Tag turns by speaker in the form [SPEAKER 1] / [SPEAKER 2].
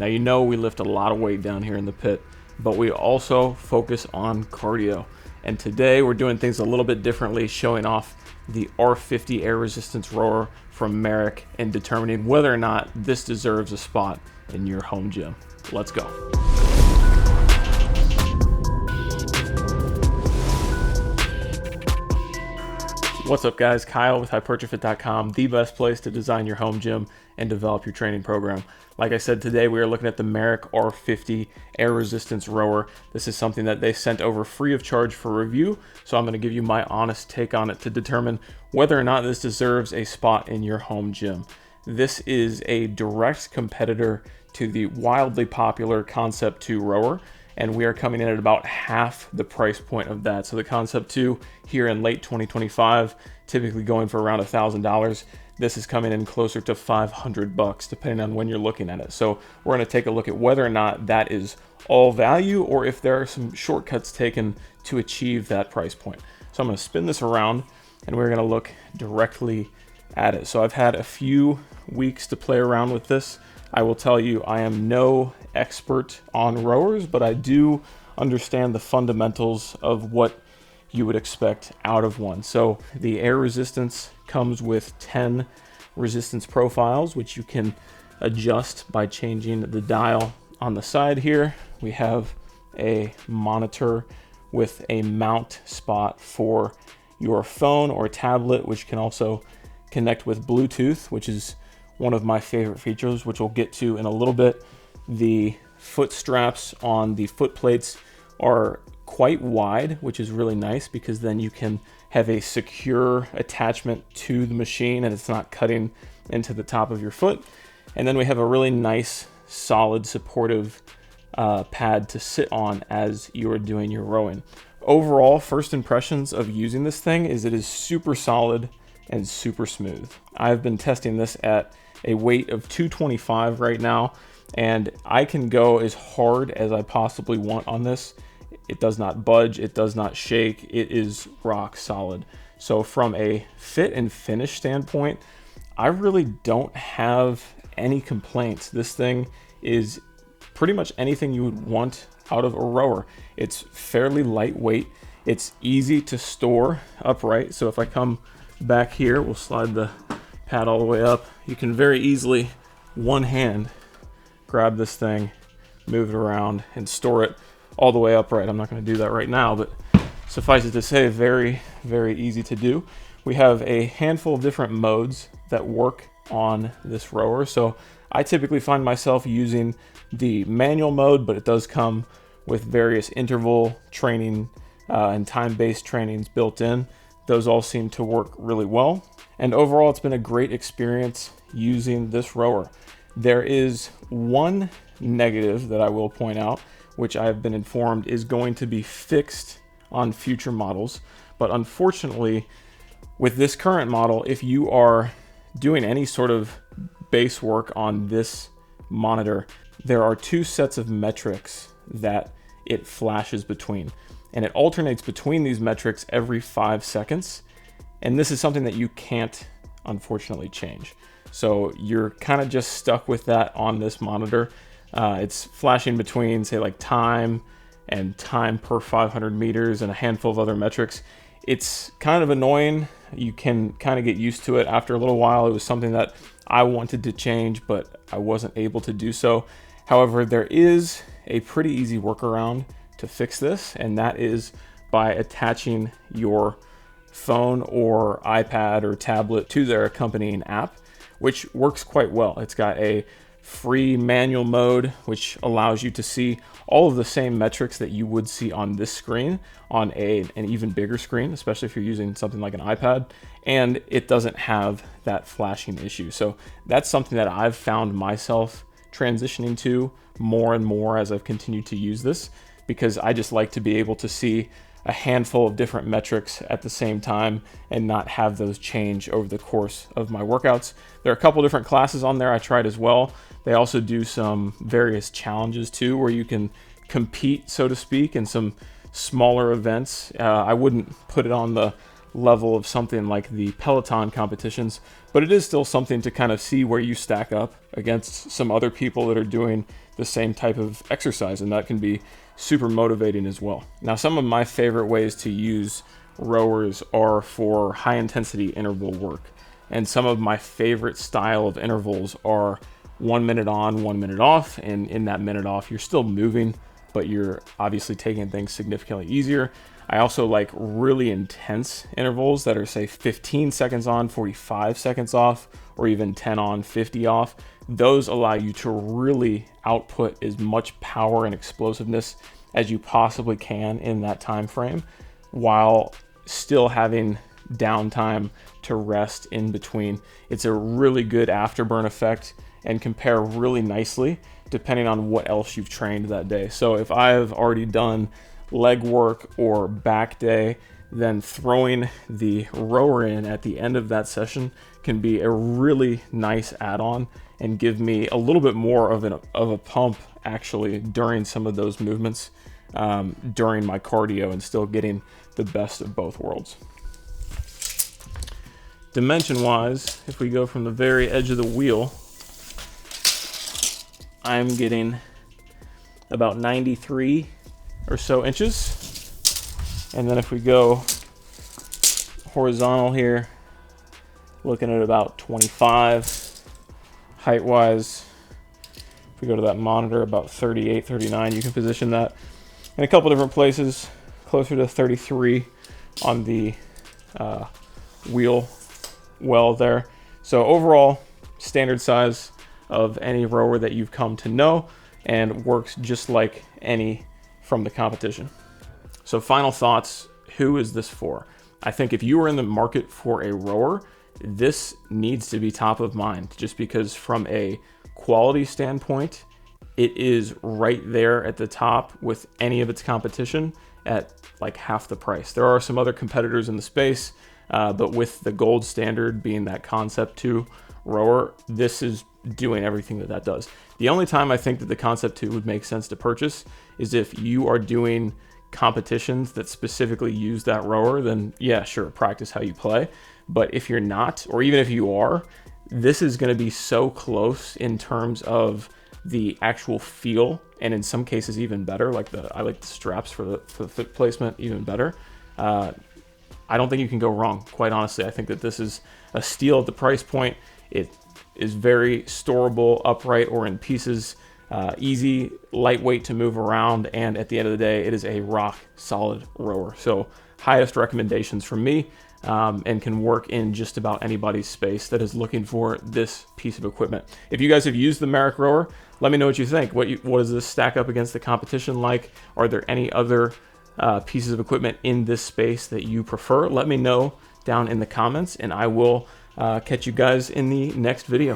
[SPEAKER 1] Now, you know we lift a lot of weight down here in the pit, but we also focus on cardio. And today we're doing things a little bit differently, showing off the R50 air resistance rower from Merach and determining whether or not this deserves a spot in your home gym. Let's go. What's up, guys? Kyle with HypertroFit.com, the best place to design your home gym and develop your training program. Like I said, today we are looking at the Merach R50 air resistance rower. This is something that they sent over free of charge for review, so I'm going to give you my honest take on it to determine whether or not this deserves a spot in your home gym. This is a direct competitor to the wildly popular Concept 2 rower, and we are coming in at about half the price point of that. So the Concept 2 here in late 2025, typically going for around $1,000. This is coming in closer to $500 depending on when you're looking at it. So we're going to take a look at whether or not that is all value or if there are some shortcuts taken to achieve that price point. So I'm going to spin this around and we're going to look directly at it. So I've had a few weeks to play around with this. I will tell you, I am no expert on rowers, but I do understand the fundamentals of what you would expect out of one. So the air resistance comes with 10 resistance profiles, which you can adjust by changing the dial on the side here. We have a monitor with a mount spot for your phone or tablet, which can also connect with Bluetooth, which is one of my favorite features, which we'll get to in a little bit. The foot straps on the foot plates are quite wide, which is really nice because then you can have a secure attachment to the machine and it's not cutting into the top of your foot. And then we have a really nice, solid, supportive pad to sit on as you are doing your rowing. Overall, first impressions of using this thing is it is super solid and super smooth. I've been testing this at a weight of 225 right now, and I can go as hard as I possibly want on this. It does not budge, it does not shake, it is rock solid. So from a fit and finish standpoint, I really don't have any complaints. This thing is pretty much anything you would want out of a rower. It's fairly lightweight, it's easy to store upright. So if I come back here, we'll slide the pad all the way up. You can very easily, one hand, grab this thing, move it around, and store it all the way upright. I'm not going to do that right now, but suffice it to say, very, very easy to do. We have a handful of different modes that work on this rower. So I typically find myself using the manual mode, but it does come with various interval training and time-based trainings built in. Those all seem to work really well. And overall, it's been a great experience using this rower. There is one negative that I will point out, which I've been informed is going to be fixed on future models. But unfortunately, with this current model, if you are doing any sort of base work on this monitor, there are two sets of metrics that it flashes between. And it alternates between these metrics every 5 seconds. And this is something that you can't, unfortunately, change. So you're kind of just stuck with that on this monitor. It's flashing between, say, like time and time per 500 meters and a handful of other metrics. It's kind of annoying. You can kind of get used to it after a little while. It was something that I wanted to change, but I wasn't able to do so. However, there is a pretty easy workaround to fix this, and that is by attaching your phone or iPad or tablet to their accompanying app, which works quite well. It's got a free manual mode, which allows you to see all of the same metrics that you would see on this screen on an even bigger screen, especially if you're using something like an iPad, and it doesn't have that flashing issue. So that's something that I've found myself transitioning to more and more as I've continued to use this, because I just like to be able to see a handful of different metrics at the same time and not have those change over the course of my workouts. There are a couple different classes on there I tried as well. They also do some various challenges too, where you can compete, so to speak, in some smaller events. I wouldn't put it on the level of something like the Peloton competitions, but it is still something to kind of see where you stack up against some other people that are doing the same type of exercise, and that can be super motivating as well. Now, some of my favorite ways to use rowers are for high intensity interval work, and some of my favorite style of intervals are 1 minute on, 1 minute off, and in that minute off you're still moving, but you're obviously taking things significantly easier. I also like really intense intervals that are, say, 15 seconds on, 45 seconds off, or even 10 on, 50 off. Those allow you to really output as much power and explosiveness as you possibly can in that time frame, while still having downtime to rest in between. It's a really good afterburn effect and compare really nicely depending on what else you've trained that day. So if I've already done leg work or back day, then throwing the rower in at the end of that session can be a really nice add-on and give me a little bit more of a pump actually during some of those movements during my cardio, and still getting the best of both worlds. Dimension wise, if we go from the very edge of the wheel, I'm getting about 93 or so inches. And then if we go horizontal here, looking at about 25. Height wise, if we go to that monitor, about 38, 39, you can position that in a couple different places, closer to 33 on the wheel well there. So overall, standard size of any rower that you've come to know, and works just like any from the competition. So final thoughts, who is this for? I think if you are in the market for a rower, this needs to be top of mind, just because from a quality standpoint, it is right there at the top with any of its competition at like half the price. There are some other competitors in the space, but with the gold standard being that Concept 2 rower, this is doing everything that does. The only time I think that the Concept 2 would make sense to purchase is if you are doing competitions that specifically use that rower, then yeah, sure, practice how you play. But if you're not, or even if you are, this is going to be so close in terms of the actual feel, and in some cases even better. Like I like the straps for the foot placement even better. I don't think you can go wrong, quite honestly. I think that this is a steal at the price point. It is very storable, upright or in pieces, easy, lightweight to move around, and at the end of the day, it is a rock solid rower. So highest recommendations from me, and can work in just about anybody's space that is looking for this piece of equipment. If you guys have used the Merach rower, let me know what you think. What does this stack up against the competition like? Are there any other pieces of equipment in this space that you prefer? Let me know down in the comments, and I will catch you guys in the next video.